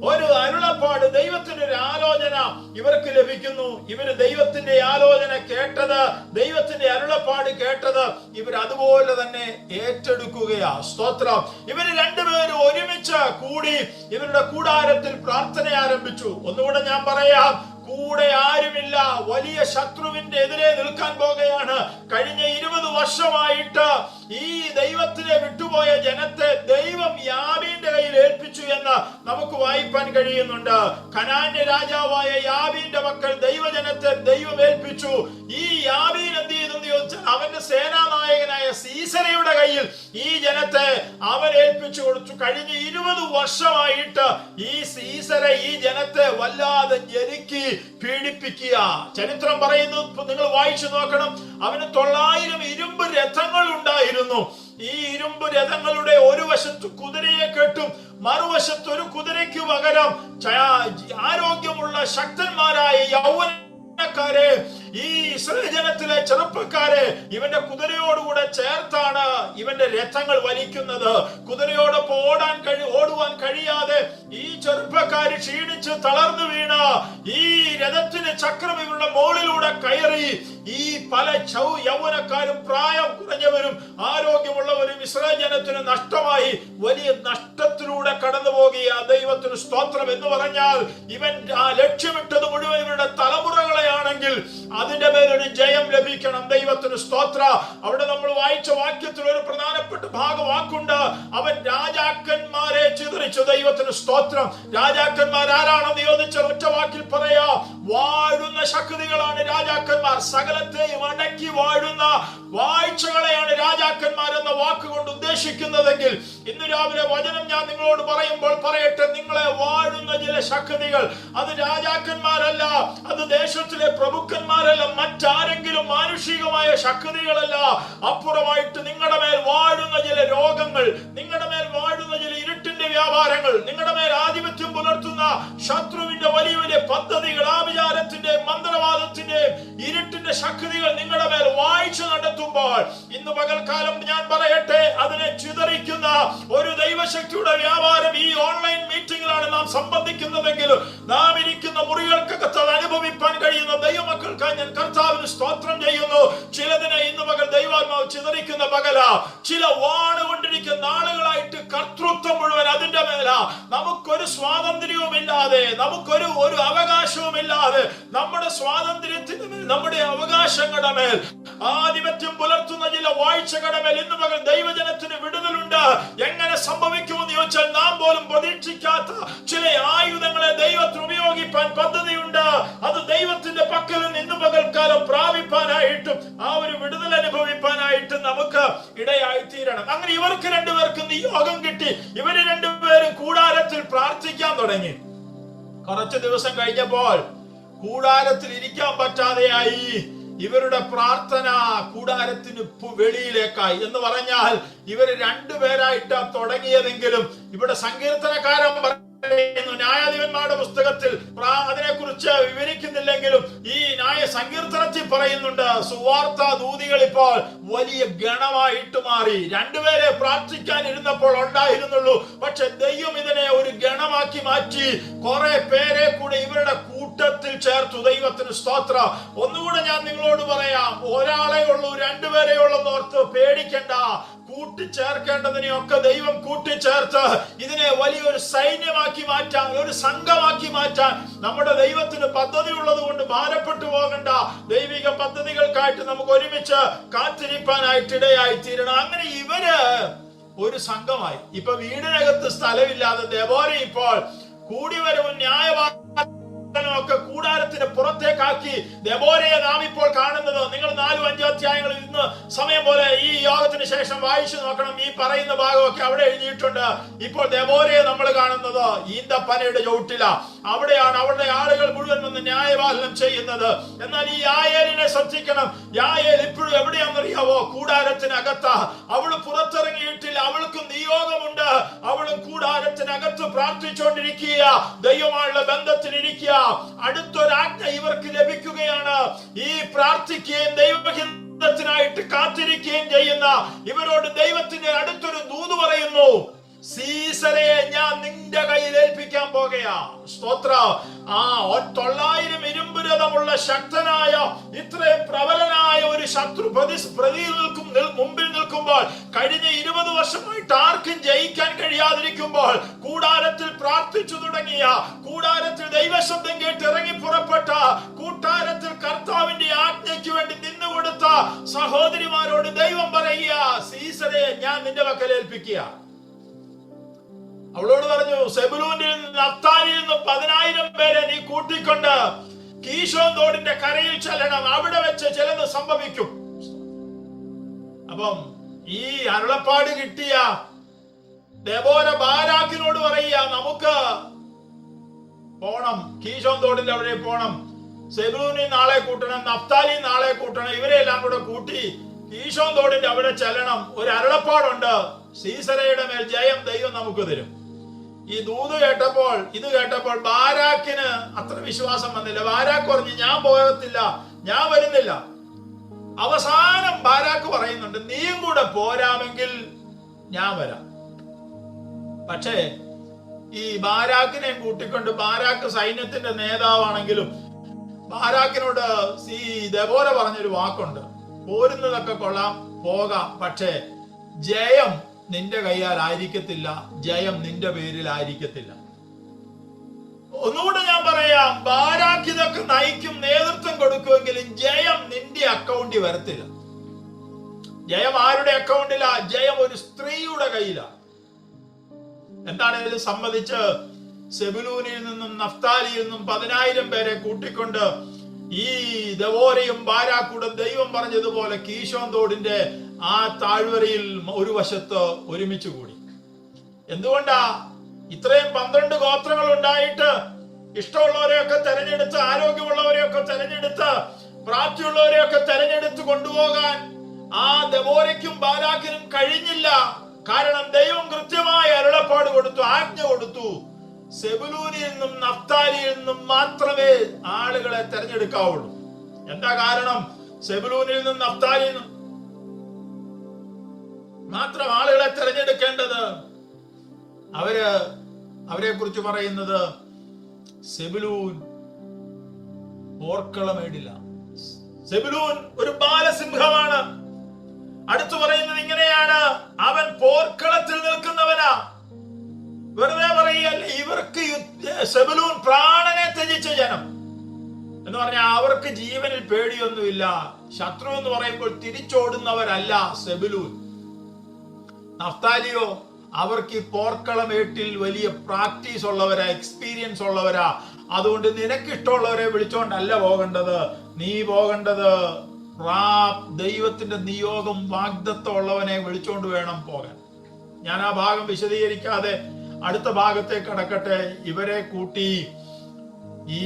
ഒരു അരുളപ്പാട്, ദൈവത്തിന്റെ ഒരു ആലോചന ഇവർക്ക് ലഭിക്കുന്നു. ഇവര് ദൈവത്തിന്റെ ആലോചന കേട്ടത്, ദൈവത്തിന്റെ അരുളപ്പാട് കേട്ടത് ഇവർ അതുപോലെ തന്നെ ഏറ്റെടുക്കുകയാ. സ്തോത്രം. ഇവര് 2 പേരും ഒരുമിച്ച് കൂടി ഇവരുടെ കൂടാരത്തിൽ പ്രാർത്ഥന ആരംഭിച്ചു. ഒന്നുകൂടെ ഞാൻ പറയാം, കൂടെ ആരുമില്ല, വലിയ ശത്രുവിന്റെ എതിരെ നിൽക്കാൻ പോകുകയാണ്. കഴിഞ്ഞ 20 വർഷമായിട്ട് ഈ ദൈവത്തിനെ വിട്ടുപോയ ജനത്തെ ദൈവം യാബീന്റെ കയ്യിൽ ഏൽപ്പിച്ചു എന്ന് നമുക്ക് വായിപ്പാൻ കഴിയുന്നുണ്ട്. കനാന്യ രാജാവായ യാബീന്റെ മക്കൾ ദൈവജനത്തെ ദൈവം ഏൽപ്പിച്ചു. ഈ യാബീൻ എന്ത് ചെയ്തെന്ന് ചോദിച്ചാൽ അവന്റെ സേനാനായകനായ സീസരയുടെ കയ്യിൽ ഈ ജനത്തെ അവൻ ഏൽപ്പിച്ചു കൊടുത്തു. കഴിഞ്ഞ 20 വർഷമായിട്ട് ഈ സീസര ഈ ജനത്തെ വല്ലാതെ ഞെരുക്കി പീഡിപ്പിക്കുക. ചരിത്രം പറയുന്നു, നിങ്ങൾ വായിച്ചു നോക്കണം, അവന് 900 ഇരുമ്പ് രഥങ്ങൾ ഉണ്ടായിരുന്നു. ഈ ഇരുമ്പ് രഥങ്ങളുടെ ഒരു വശത്ത് കുതിരയെ കെട്ടും, മറുവശത്ത് ഒരു കുതിരയ്ക്ക് പകരം ആരോഗ്യമുള്ള ശക്തന്മാരായ യൗവനക്കാരെ, ഈ ഇസ്രായേൽ ജനത്തിലെ ചെറുപ്പക്കാരെ ഇവന്റെ കുതിരയോടുകൂടെ ചേർത്താണ് ഇവന്റെ രഥങ്ങൾ വലിക്കുന്നത്. കുതിരയോടൊപ്പം ഓടുവാൻ കഴിയാതെ ഈ ചെറുപ്പക്കാര് ക്ഷീണിച്ച് തളർന്നു വീണ ഈ രഥത്തിന് ചക്രം ഇവരുടെ മുകളിലൂടെ കയറി ഈ പല യൗവനക്കാരും പ്രായം കുറഞ്ഞവരും ആരോഗ്യമുള്ളവരും ഇസ്രായേൽ ജനത്തിന് നഷ്ടമായി വലിയ നഷ്ടത്തിലൂടെ കടന്നു പോകുക. ദൈവത്തിന് സ്തോത്രം. എന്ന് പറഞ്ഞാൽ ഇവൻ ലക്ഷ്യമിട്ടത് മുഴുവൻ ഇവരുടെ തലമുറകളെയാണെങ്കിൽ അതിന്റെ മേലൊരു ജയം ലഭിക്കണം. ദൈവത്തിന് സ്തോത്ര. അവിടെ നമ്മൾ വായിച്ച വാക്യത്തിൽ ഒരു പ്രധാനപ്പെട്ട ഭാഗവാക്കുണ്ട്, അവൻ രാജാക്കന്മാരെ ചിതറിച്ചു. ദൈവത്തിന് സ്തോത്രം. രാജാക്കന്മാർ ആരാണെന്ന് ചോദിച്ച ഒറ്റ വാക്കിൽ പറയാ, വാഴുന്ന ശക്തികളാണ് രാജാക്കന്മാർ. സകലത്തെയും അടക്കി വാഴുന്ന വാഴ്ചകളെയാണ് രാജാക്കന്മാർ എന്ന വാക്കുകൊണ്ട് ഉദ്ദേശിക്കുന്നതെങ്കിൽ ഇന്ന് രാവിലെ വചനം ഞാൻ നിങ്ങളോട് പറയുമ്പോൾ പറയട്ടെ, നിങ്ങളെ വാഴുന്ന ചില ശക്തികൾ അത് രാജാക്കന്മാരല്ല, അത് ദേശത്തിലെ പ്രഭുക്കന്മാരല്ല, മറ്റാരെങ്കിലും മാനുഷികമായ ശക്തികളല്ല. അപ്പുറമായിട്ട് നിങ്ങളുടെ മേൽ വാഴുന്ന ചില രോഗങ്ങൾ, നിങ്ങളുടെ മേൽ വാഴുന്ന ചില ഇരുട്ടിന്റെ വ്യാപാരങ്ങൾ, നിങ്ങളുടെ മേൽ ആധിപത്യം പുലർത്തുന്ന ശത്രുവിന്റെ വലിയ വലിയ പദ്ധതികൾ, ആഭിചാരത്തിന്റെ മന്ത്രവാദത്തിന്റെ ഇരുട്ടിന്റെ ശക്തികൾ നിങ്ങളുടെ മേൽ വാഴ്ച നടത്തുമ്പോൾ ഇന്ന് പകൽക്കാലം ഞാൻ പറയട്ടെ, അതിനെ ചിതറിക്കുന്ന ഒരു ദൈവശക്തിയുടെ വ്യാപാരം ഈ ഓൺലൈൻ മീറ്റിംഗിലാണ് നാം സംബന്ധിക്കുന്നതെങ്കിലും നാം ഇരിക്കുന്ന മുറികൾക്കകത്ത് അനുഭവിപ്പാൻ കഴിയുന്ന ദൈവമക്കൾക്കായി ഞാൻ കർത്താവിന് സ്തോത്രം ചെയ്യുന്നു. ചിലതിനെ ഇന്ന് പകൽ ദൈവാത്മാവ് ചിതറിക്കുന്ന പകല, ചില വാണുകൊണ്ടിരിക്കുന്ന ആളുകളായിട്ട് കർത്തൃത്വം മുഴുവൻ അതിന്റെ മേല. നമുക്കൊരു സ്വാതന്ത്ര്യവുമില്ലാതെ, നമുക്കൊരു അവകാശവുമില്ലാതെ നമ്മുടെ സ്വാതന്ത്ര്യത്തിന് മേൽ, നമ്മുടെ അവകാശങ്ങളുടെ മേൽ ആധിപത്യം പുലർത്തുന്ന ചില വാഴ്ചകളുടെ മേൽ ഇന്ന് പകൽ ദൈവജനത്തിന് വിടുതലുണ്ട്. എങ്ങനെ സംഭവിക്കുമെന്ന് ചോദിച്ചാൽ നാം പോലും പ്രതീക്ഷിക്കാത്ത ചില ആയുധങ്ങളെ ദൈവത്തിന് ഉപയോഗിപ്പാൻ പദ്ധതിയുണ്ട്. അത് ദൈവത്തിന്റെ പക്കൽ നിന്ന് ഇന്ന് പകൽക്കാലം പ്രാപിപ്പാനായിട്ടും ആ ഒരു വിടുതൽ അനുഭവിപ്പാനായിട്ടും നമുക്ക് ഇടയായി തീരണം. അങ്ങനെ ഇവർക്ക് രണ്ടുപേർക്കും നിയോഗം കിട്ടി. ഇവര് രണ്ടുപേരും കൂടാരത്തിൽ പ്രാർത്ഥിക്കാൻ തുടങ്ങി. കുറച്ചു ദിവസം കഴിഞ്ഞപ്പോൾ കൂടാരത്തിൽ ഇരിക്കാൻ പറ്റാതെയായി. ഇവരുടെ പ്രാർത്ഥന കൂടാരത്തിന് വെളിയിലേക്കായി. എന്ന് പറഞ്ഞാൽ ഇവര് രണ്ടുപേരായിട്ടാ തുടങ്ങിയതെങ്കിലും ഇവിടെ സങ്കീർത്തനക്കാരൻ ന്യായാധിപന്മാരുടെ പുസ്തകത്തിൽ അതിനെക്കുറിച്ച് വിവരിക്കുന്നില്ലെങ്കിലും ഈ സങ്കീർത്തനത്തിൽ പറയുന്നുണ്ട്, സുവാർത്ത ദൂതികൾ ഇപ്പോൾ വലിയ ഗണമായിട്ട് മാറി. രണ്ടുപേരെ പ്രാർത്ഥിക്കാൻ ഇരുന്നപ്പോൾ ഉണ്ടായിരുന്നുള്ളൂ, പക്ഷെ ദൈവം ഇതിനെ ഒരു ഗണമാക്കി മാറ്റി. കുറെ പേരെ കൂടെ ഇവരുടെ കൂട്ടത്തിൽ ചേർത്തു. ദൈവത്തിന് സ്തോത്രം. ഒന്നുകൂടെ ഞാൻ നിങ്ങളോട് പറയാം, ഒരാളെ ഉള്ളൂ, രണ്ടുപേരെ ഉള്ളെന്ന് ഓർത്ത് പേടിക്കണ്ട. കൂട്ടിച്ചേർക്കേണ്ടതിനെയൊക്കെ ദൈവം കൂട്ടിച്ചേർത്ത് ഇതിനെ വലിയൊരു സൈന്യമാക്കി മാറ്റാൻ, ഒരു സംഘമാക്കി മാറ്റാൻ നമ്മുടെ ദൈവത്തിന് പദ്ധതി ഉള്ളത് കൊണ്ട് ഭാരപ്പെട്ടു പോകണ്ട. ദൈവിക പദ്ധതികൾക്കായിട്ട് നമുക്ക് ഒരുമിച്ച് കാത്തിരിപ്പാനായിട്ട് ഇടയായി തീരണം. അങ്ങനെ ഇവര് ഒരു സംഘമായി. ഇപ്പൊ വീടിനകത്ത് സ്ഥലമില്ലാതെ ദെബോര ഇപ്പോൾ കൂടിവരവും ഒക്കെ കൂടാരത്തിന് പുറത്തേക്കാക്കി. ദെബോരയെ നാം ഇപ്പോൾ കാണുന്നത്, നിങ്ങൾ 4-5 അധ്യായങ്ങൾ ഇന്ന് സമയം പോലെ ഈ യോഗത്തിന് ശേഷം വായിച്ചു നോക്കണം. ഈ പറയുന്ന ഭാഗമൊക്കെ അവിടെ എഴുതിയിട്ടുണ്ട്. ഇപ്പോൾ ദെബോരയെ നമ്മൾ കാണുന്നത് ഈന്തപ്പനയുടെ ചുവട്ടില. അവിടെയാണ് അവരുടെ ആളുകൾ മുഴുവൻ വന്ന് ന്യായപാലനം ചെയ്യുന്നത്. എന്നാൽ ഈ യായേലിനെ ശ്രദ്ധിക്കണം. യായേൽ ഇപ്പോഴും എവിടെയാണെന്നറിയാവോ? കൂടാരത്തിനകത്താ. അവള് പുറത്തിറങ്ങിയിട്ടില്ല. അവൾക്കും നിയോഗമുണ്ട്. അവളും കൂടാരത്തിനകത്ത് പ്രാർത്ഥിച്ചുകൊണ്ടിരിക്കുക, ദൈവമായുള്ള ബന്ധത്തിലിരിക്കുക. അടുത്തൊരാജ്ഞ ഇവർക്ക് ലഭിക്കുകയാണ്. ഈ പ്രാർത്ഥിക്കുകയും ദൈവഹിതത്തിനായിട്ട് കാത്തിരിക്കുകയും ചെയ്യുന്ന ഇവരോട് ദൈവത്തിന്റെ അടുത്തൊരു ദൂത് പറയുന്നു, സീസരയെ ഞാൻ നിന്റെ കയ്യിൽ ഏൽപ്പിക്കാൻ പോകുകയാ. സ്തോത്രം. 900 ഇരുമ്പ് രഥമുള്ള ശക്തനായ, ഇത്രയും പ്രബലനായ ഒരു ശത്രു മുമ്പിൽ നിൽക്കുമ്പോൾ, കഴിഞ്ഞ 20 വർഷമായിട്ട് ആർക്കും ജയിക്കാൻ കഴിയാതിരിക്കുമ്പോൾ, കൂടാരത്തിൽ പ്രാർത്ഥിച്ചു തുടങ്ങിയ, കൂടാരത്തിൽ ദൈവശബ്ദം കേട്ട് ഇറങ്ങി പുറപ്പെട്ട, കൂട്ടാരത്തിൽ കർത്താവിന്റെ ആജ്ഞയ്ക്ക് വേണ്ടി നിന്നുകൊടുത്ത സഹോദരിമാരോട് ദൈവം പറയുക, സീസരയെ ഞാൻ നിന്റെ പക്കൽ ഏൽപ്പിക്കുക. അവളോട് പറഞ്ഞു, സെബുലൂനിൽ നിന്ന് നഫ്താലിയിൽ നിന്നും 10,000 പേരെ നീ കൂട്ടിക്കൊണ്ട് കീശോൻ തോടിന്റെ കരയിൽ ചെല്ലണം. അവിടെ വെച്ച് ചിലത് സംഭവിക്കും. അപ്പം ഈ അരുളപ്പാട് കിട്ടിയ ദെബോര ബാരാക്കിനോട് പറയുക, നമുക്ക് പോണം, കീശോൻ തോടിന്റെ അവിടെ പോണം, സെബുലൂനിൽ നാളെ കൂട്ടണം, നഫ്താലി നാളെ കൂട്ടണം. ഇവരെല്ലാം കൂടെ കൂട്ടി കീശോൻ തോടിന്റെ അവിടെ ചെല്ലണം. ഒരു അരുളപ്പാടുണ്ട്, സീസരയുടെ മേൽ ജയം ദൈവം നമുക്ക് തരും. ഈ ദൂത് കേട്ടപ്പോൾ, ഇത് കേട്ടപ്പോൾ ബാരാക്കിന് അത്ര വിശ്വാസം വന്നില്ല. ബാരാക്ക് പറഞ്ഞു, ഞാൻ പോകത്തില്ല, ഞാൻ വരുന്നില്ല. അവസാനം ബാരാക്ക് പറയുന്നുണ്ട്, നീയും കൂടെ പോരാമെങ്കിൽ ഞാൻ വരാം. പക്ഷേ ഈ ബാരാക്കിനെ കൂട്ടിക്കൊണ്ട്, ബാരാക്ക് സൈന്യത്തിന്റെ നേതാവാണെങ്കിലും ബാരാക്കിനോട് ഈ ദെബോര പറഞ്ഞൊരു വാക്കുണ്ട്, പോരുന്നതൊക്കെ കൊള്ളാം, പോകാം, പക്ഷേ ജയം നിന്റെ കയ്യാൽ ആയിരിക്കത്തില്ല, ജയം നിന്റെ പേരിൽ ആയിരിക്കത്തില്ല. ഒന്നുകൂടെ ഞാൻ പറയാം, ബാരാക്ക് ഇതൊക്കെ നയിക്കും, നേതൃത്വം കൊടുക്കുമെങ്കിലും ജയം നിന്റെ അക്കൗണ്ടിൽ വരത്തില്ല. ജയം ആരുടെ അക്കൗണ്ടിലാ? ജയം ഒരു സ്ത്രീയുടെ കയ്യിലാ. എന്താണേലും സമ്മതിച്ച് സെബുലൂനിൽ നിന്നും നഫ്താലിയിൽ നിന്നും 10,000 പേരെ കൂട്ടിക്കൊണ്ട് ഈ ദെബോരയും ബാരാക്കൂടെ ദൈവം പറഞ്ഞതുപോലെ കീശോൻ തോടിന്റെ ആ താഴ്വരയിൽ ഒരു വശത്ത് ഒരുമിച്ച് കൂടി. എന്തുകൊണ്ടാ? ഇത്രയും 12 ഗോത്രങ്ങൾ ഉണ്ടായിട്ട് ഇഷ്ടമുള്ളവരെയൊക്കെ തെരഞ്ഞെടുത്ത്, ആരോഗ്യമുള്ളവരെയൊക്കെ തെരഞ്ഞെടുത്ത്, പ്രാപ്തിയുള്ളവരെയൊക്കെ തെരഞ്ഞെടുത്ത് കൊണ്ടുപോകാൻ ആ ദെബോരയ്ക്കും ബാരാക്കിനും കഴിഞ്ഞില്ല. കാരണം ദൈവം കൃത്യമായ അരുളപ്പാട് കൊടുത്തു, ആജ്ഞ കൊടുത്തു. സെബുലൂനിൽ നിന്നും നഫ്താലിയിൽ നിന്നും മാത്രമേ ആളുകളെ തെരഞ്ഞെടുക്കാവുള്ളൂ. എന്താ കാരണം? സെബുലൂനിൽ നിന്നും നഫ്താലിയിൽ നിന്നും മാത്രം ആളുകളെ തിരഞ്ഞെടുക്കേണ്ടത്. അവരെ കുറിച്ച് പറയുന്നത് സെബുലൂൻ പോർക്കളമേടില്ല. സെബുലൂൻ ഒരു ബാലസിംഹമാണ്. അടുത്തു പറയുന്നത് ഇങ്ങനെയാണ്, അവൻ പോർക്കളത്തിൽ നിൽക്കുന്നവനാ. വെറുതെ പറയുകയല്ല, ഇവർക്ക് സെബുലൂൻ പ്രാണനെ ത്യജിച്ച ജനം എന്ന് പറഞ്ഞാൽ അവർക്ക് ജീവനിൽ പേടിയൊന്നുമില്ല. ശത്രു എന്ന് പറയുമ്പോൾ തിരിച്ചോടുന്നവരല്ല സെബുലൂൻ. നഫ്താലിയോ അവർക്ക് ഈ പോർക്കളമേട്ടിൽ വലിയ പ്രാക്ടീസ് ഉള്ളവരാ, എക്സ്പീരിയൻസ് ഉള്ളവരാ. അതുകൊണ്ട് നിനക്ക് ഇഷ്ടമുള്ളവരെ വിളിച്ചോണ്ടല്ല പോകേണ്ടത്. നീ പോകേണ്ടത് ദൈവത്തിന്റെ നിയോഗം വാഗ്ദത്തം ഉള്ളവനെ വിളിച്ചോണ്ട് വേണം പോകാൻ. ഞാൻ ആ ഭാഗം വിശദീകരിക്കാതെ അടുത്ത ഭാഗത്തേക്ക് കടക്കട്ടെ. ഇവരെ കൂട്ടി ഈ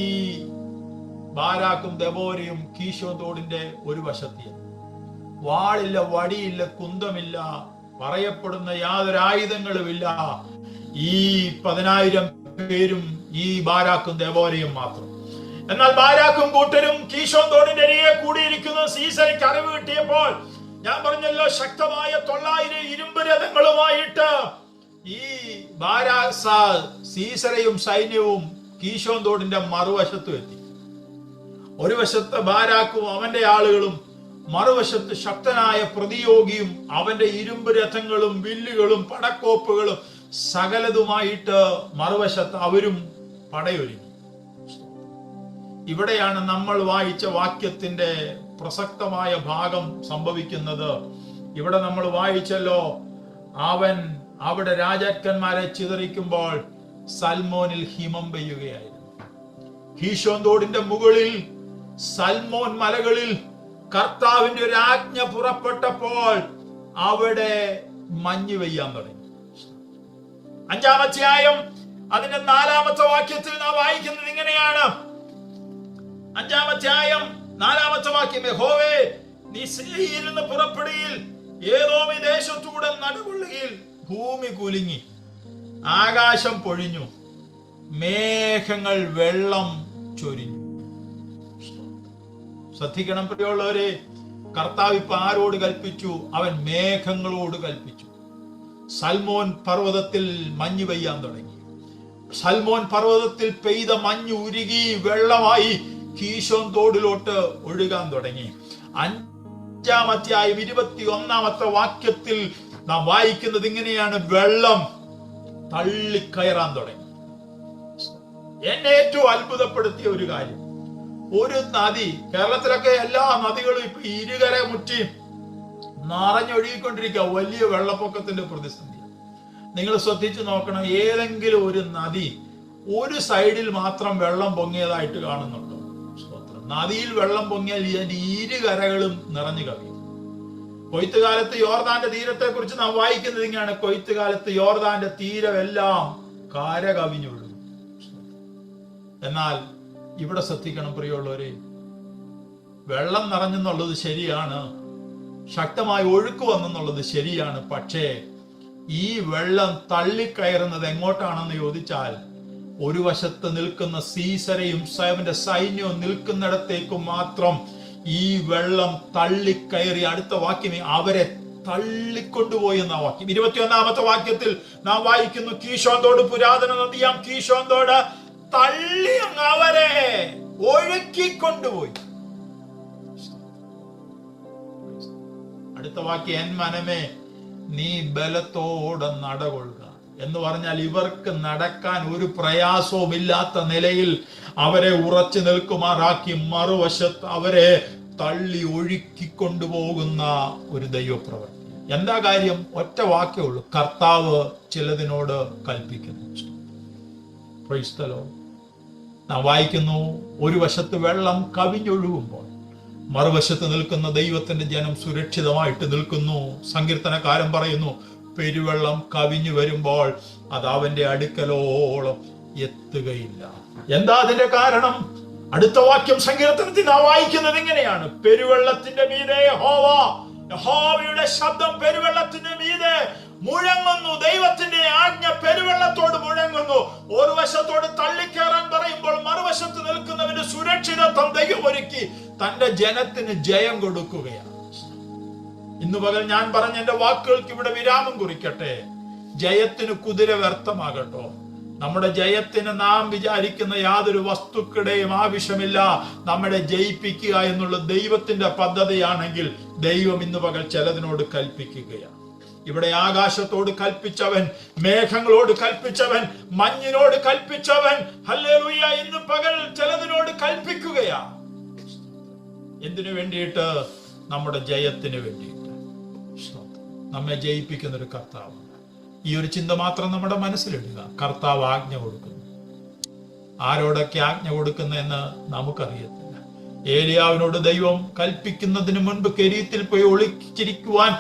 ബാരാക്കും ദെബോരയും കീശോൻ തോടിന്റെ ഒരു വശത്ത് വാളില്ല, വടിയില്ല, കുന്തമില്ല, പറയപ്പെടുന്ന യാതൊരു ആയുധങ്ങളുമില്ല. ഈ 10,000 പേരും ഈ ബാരാക്കും ദെബോരയും മാത്രം. എന്നാൽ ബാരാക്കും കൂട്ടരും കീശോൻ തോടിന്റെ അരികെ കൂടിയിരിക്കുന്ന സീസരയ്ക്ക് അറിവ് കിട്ടിയപ്പോൾ, ഞാൻ പറഞ്ഞല്ലോ, ശക്തമായ 900 ഇരുമ്പ് രഥങ്ങളുമായിട്ട് ഈ സീസരയും സൈന്യവും കീശോൻ തോടിന്റെ മറുവശത്തും എത്തി. ഒരു വശത്ത് ബാരാക്കും അവന്റെ ആളുകളും, മറുവശത്ത് ശക്തനായ പ്രതിയോഗിയും അവന്റെ ഇരുമ്പ് രഥങ്ങളും വില്ലുകളും പടക്കോപ്പുകളും സകലതുമായിട്ട് മറുവശത്ത് അവരും പടയൊരുങ്ങി. ഇവിടെയാണ് നമ്മൾ വായിച്ച വാക്യത്തിന്റെ പ്രസക്തമായ ഭാഗം സംഭവിക്കുന്നത്. ഇവിടെ നമ്മൾ വായിച്ചല്ലോ, അവൻ അവിടെ രാജാക്കന്മാരെ ചിതറിക്കുമ്പോൾ സൽമോനിൽ ഹിമം പെയ്യുകയായിരുന്നു. കീശോൻ തോടിന്റെ മുകളിൽ സൽമോൻ മലകളിൽ കർത്താവിന്റെ ഒരു ആജ്ഞ പുറപ്പെട്ടപ്പോൾ അവിടെ മഞ്ഞ് പെയ്യാൻ തുടങ്ങി. 5-ാം അധ്യായം അതിന്റെ 4-ാമത്തെ വാക്യത്തിൽ നാം വായിക്കുന്നത് ഇങ്ങനെയാണ്. 5-ാം അധ്യായം 4-ാമത്തെ വാക്യം, യഹോവേ നീ സീയിൽ നിന്ന് പുറപ്പെടുകയിൽ ഏദോമി ദേശത്തൂടെ നടുകൊള്ളുകയിൽ ഭൂമി കുലുങ്ങി, ആകാശം പൊഴിഞ്ഞു, മേഘങ്ങൾ വെള്ളം ചൊരിഞ്ഞു. ശ്രദ്ധിക്കണം പ്രിയമുള്ളവരെ, കർത്താവ് ഇപ്പൊ ആരോട് കൽപ്പിച്ചു? അവൻ മേഘങ്ങളോട് കൽപ്പിച്ചു. സൽമോൻ പർവ്വതത്തിൽ മഞ്ഞ് പെയ്യാൻ തുടങ്ങി. സൽമോൻ പർവ്വതത്തിൽ പെയ്ത മഞ്ഞ് ഉരുകി വെള്ളമായി കീശോൻ തോടിലോട്ട് ഒഴുകാൻ തുടങ്ങി. 5-ാം അധ്യായം 21-ാമത്തെ വാക്യത്തിൽ നാം വായിക്കുന്നത് ഇങ്ങനെയാണ്, വെള്ളം തള്ളിക്കയറാൻ തുടങ്ങി. എന്നെ ഏറ്റവും അത്ഭുതപ്പെടുത്തിയ ഒരു കാര്യം, ഒരു നദി, കേരളത്തിലൊക്കെ എല്ലാ നദികളും ഇപ്പൊ ഇരുകര മുറ്റി നിറഞ്ഞൊഴുകിക്കൊണ്ടിരിക്കുക. വലിയ വെള്ളപ്പൊക്കത്തിന്റെ പ്രതിസന്ധി. നിങ്ങൾ ശ്രദ്ധിച്ചു നോക്കണം, ഏതെങ്കിലും ഒരു നദി ഒരു സൈഡിൽ മാത്രം വെള്ളം പൊങ്ങിയതായിട്ട് കാണുന്നുണ്ടോ? നദിയിൽ വെള്ളം പൊങ്ങിയാൽ ഇതിന്റെ ഇരുകരകളും നിറഞ്ഞു കവിയും. കൊയ്ത്തുകാലത്ത് യോർദാന്റെ തീരത്തെ കുറിച്ച് നാം വായിക്കുന്നത് ഇങ്ങനെയാണ്, കൊയ്ത്തുകാലത്ത് യോർദാന്റെ തീരമെല്ലാം കര കവിഞ്ഞൊഴുകും. എന്നാൽ ഇവിടെ ശ്രദ്ധിക്കണം പ്രിയമുള്ളവരെ, വെള്ളം നിറഞ്ഞെന്നുള്ളത് ശരിയാണ്, ശക്തമായ ഒഴുക്ക് വന്നെന്നുള്ളത് ശരിയാണ്. പക്ഷേ ഈ വെള്ളം തള്ളിക്കയറുന്നത് എങ്ങോട്ടാണെന്ന് ചോദിച്ചാൽ, ഒരു വശത്ത് നിൽക്കുന്ന സീസരയും അവന്റെ സൈന്യവും നിൽക്കുന്നിടത്തേക്ക് മാത്രം ഈ വെള്ളം തള്ളിക്കയറി. അടുത്ത വാക്യം അവരെ തള്ളിക്കൊണ്ടുപോയി എന്ന വാക്യം. 21-ാമത്തെ വാക്യത്തിൽ നാം വായിക്കുന്നു, കീശോൻ തോട്, പുരാതന നദിയാം കീശോൻ തോട് തള്ളി അവരെ ഒഴുക്കിക്കൊണ്ടുപോയി. അടുത്ത വാക്യം, എൻ മനമേ നീ ബലത്തോടെ നടകൊള്ളുക എന്ന് പറഞ്ഞാൽ, ഇവർക്ക് നടക്കാൻ ഒരു പ്രയാസവും ഇല്ലാത്ത നിലയിൽ അവരെ ഉറച്ചു നിൽക്കുമാറാക്കി മറുവശത്ത് അവരെ തള്ളി ഒഴുക്കിക്കൊണ്ടുപോകുന്ന ഒരു ദൈവപ്രവൃത്തി. എന്താ കാര്യം? ഒറ്റ വാക്കേ ഉള്ളൂ, കർത്താവ് ചിലതിനോട് കൽപ്പിക്കുന്നു. Praise the Lord. നാം വായിക്കുന്നു, ഒരു വശത്ത് വെള്ളം കവിഞ്ഞൊഴുകുമ്പോൾ മറുവശത്ത് നിൽക്കുന്ന ദൈവത്തിന്റെ ജനം സുരക്ഷിതമായിട്ട് നിൽക്കുന്നു. സങ്കീർത്തനക്കാരൻ പറയുന്നു, പെരുവെള്ളം കവിഞ്ഞു വരുമ്പോൾ അത് അവന്റെ അടുക്കലോളം എത്തുകയില്ല. എന്താ അതിന്റെ കാരണം? അടുത്ത വാക്യം സങ്കീർത്തനത്തിൽ നാം വായിക്കുന്നത് ഇങ്ങനെയാണ്, പെരുവെള്ളത്തിന്റെ മീതെ യഹോവയുടെ ശബ്ദം പെരുവെള്ളത്തിന്റെ മീതെ മുഴങ്ങുന്നു. ദൈവത്തിന്റെ ആജ്ഞ പെരുവെള്ളത്തോട് മുഴങ്ങുന്നു. ഒരു വശത്തോട് തള്ളിക്കയറാൻ പറയുമ്പോൾ മറുവശത്ത് നിൽക്കുന്നവന് സുരക്ഷിതത്വം ദൈവം ഒരുക്കി തന്റെ ജനത്തിന് ജയം കൊടുക്കുകയാണ്. ഇന്ന് പകൽ ഞാൻ പറഞ്ഞ എന്റെ വാക്കുകൾക്ക് ഇവിടെ വിരാമം കുറിക്കട്ടെ. ജയത്തിന് കുതിര വ്യർത്ഥമാകട്ടോ. നമ്മുടെ ജയത്തിന് നാം വിചാരിക്കുന്ന യാതൊരു വസ്തുക്കളുടെയും ആവശ്യമില്ല. നമ്മളെ ജയിപ്പിക്കുക എന്നുള്ള ദൈവത്തിന്റെ പദ്ധതിയാണെങ്കിൽ ദൈവം ഇന്ന് പകൽ ചിലതിനോട് കൽപ്പിക്കുകയാണ്. ഇവിടെ ആകാശത്തോട് കൽപ്പിച്ചവൻ, മേഘങ്ങളോട് കൽപ്പിച്ചവൻ, മഞ്ഞിനോട് കൽപ്പിച്ചവൻ, ഹല്ലേലൂയ, ഇന്ന് പകൽ ചിലതിനോട് കൽപ്പിക്കുകയാ. എന്തിനു വേണ്ടിയിട്ട്? നമ്മുടെ ജയത്തിന് വേണ്ടിയിട്ട്. നമ്മെ ജയിപ്പിക്കുന്ന ഒരു കർത്താവ്. ഈ ഒരു ചിന്ത മാത്രം നമ്മുടെ മനസ്സിലിടുക. കർത്താവ് ആജ്ഞ കൊടുക്കുന്നു. ആരോടൊക്കെ ആജ്ഞ കൊടുക്കുന്നതെന്ന് നമുക്കറിയത്തില്ല. ഏലിയാവിനോട് ദൈവം കൽപ്പിക്കുന്നതിന് മുൻപ് കെരീത്തിൽ പോയി ഒളിച്ചിരിക്കുവാൻ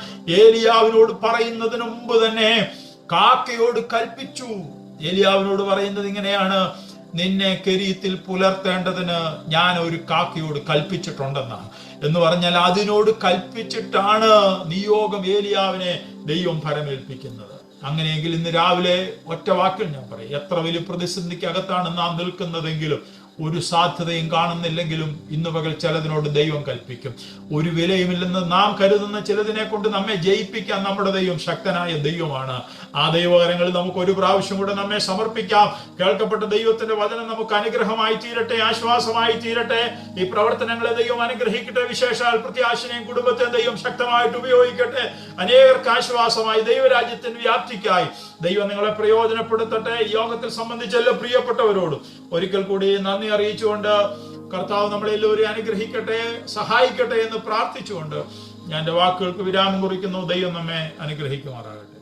ഏലിയാവിനോട് പറയുന്നതിന് മുമ്പ് തന്നെ കാക്കയോട് കൽപ്പിച്ചു. ഏലിയാവിനോട് പറയുന്നത് ഇങ്ങനെയാണ്: നിന്നെ കെരീത്തിൽ പുലർത്തേണ്ടതിന് ഞാൻ ഒരു കാക്കയോട് കൽപ്പിച്ചിട്ടുണ്ടെന്നാണ്. എന്ന് പറഞ്ഞാൽ അതിനോട് കൽപ്പിച്ചിട്ടാണ് നിയോഗം ഏലിയാവിനെ ദൈവം ഫലമേൽപ്പിക്കുന്നത്. അങ്ങനെയെങ്കിൽ ഇന്ന് രാവിലെ ഒറ്റ വാക്കിൽ ഞാൻ പറയും, എത്ര വലിയ പ്രതിസന്ധിക്ക് അകത്താണ് നാം നിൽക്കുന്നതെങ്കിലും, ഒരു സാധ്യതയും കാണുന്നില്ലെങ്കിലും ഇന്ന് പകൽ ചിലതിനോട് ദൈവം കൽപ്പിക്കും. ഒരു വിലയുമില്ലെന്ന് നാം കരുതുന്ന ചിലതിനെ കൊണ്ട് നമ്മെ ജയിപ്പിക്കാൻ നമ്മുടെ ദൈവം ശക്തനായ ദൈവമാണ്. ആ ദൈവകരങ്ങളിൽ നമുക്ക് ഒരു പ്രാവശ്യം കൂടെ നമ്മെ സമർപ്പിക്കാം. കേൾക്കപ്പെട്ട ദൈവത്തിന്റെ വചനം നമുക്ക് അനുഗ്രഹമായി തീരട്ടെ, ആശ്വാസമായി തീരട്ടെ. ഈ പ്രവർത്തനങ്ങളെ ദൈവം അനുഗ്രഹിക്കട്ടെ. വിശേഷാൽ പ്രത്യാശനെയും കുടുംബത്തെയും ദൈവം ശക്തമായിട്ട് ഉപയോഗിക്കട്ടെ. അനേകർക്ക് ആശ്വാസമായി, ദൈവരാജ്യത്തിന്റെ വ്യാപ്തിക്കായി ദൈവം നിങ്ങളെ പ്രയോജനപ്പെടുത്തട്ടെ. ഈ യോഗത്തിൽ സംബന്ധിച്ച എല്ലാ പ്രിയപ്പെട്ടവരോടും ഒരിക്കൽ കൂടി നന്ദി അറിയിച്ചുകൊണ്ട് കർത്താവ് നമ്മളെല്ലാവരെയും അനുഗ്രഹിക്കട്ടെ, സഹായിക്കട്ടെ എന്ന് പ്രാർത്ഥിച്ചുകൊണ്ട് ഞാൻ എന്റെ വാക്കുകൾക്ക് വിരാമം കുറിക്കുന്നു. ദൈവം നമ്മെ അനുഗ്രഹിക്കുമാറാകട്ടെ.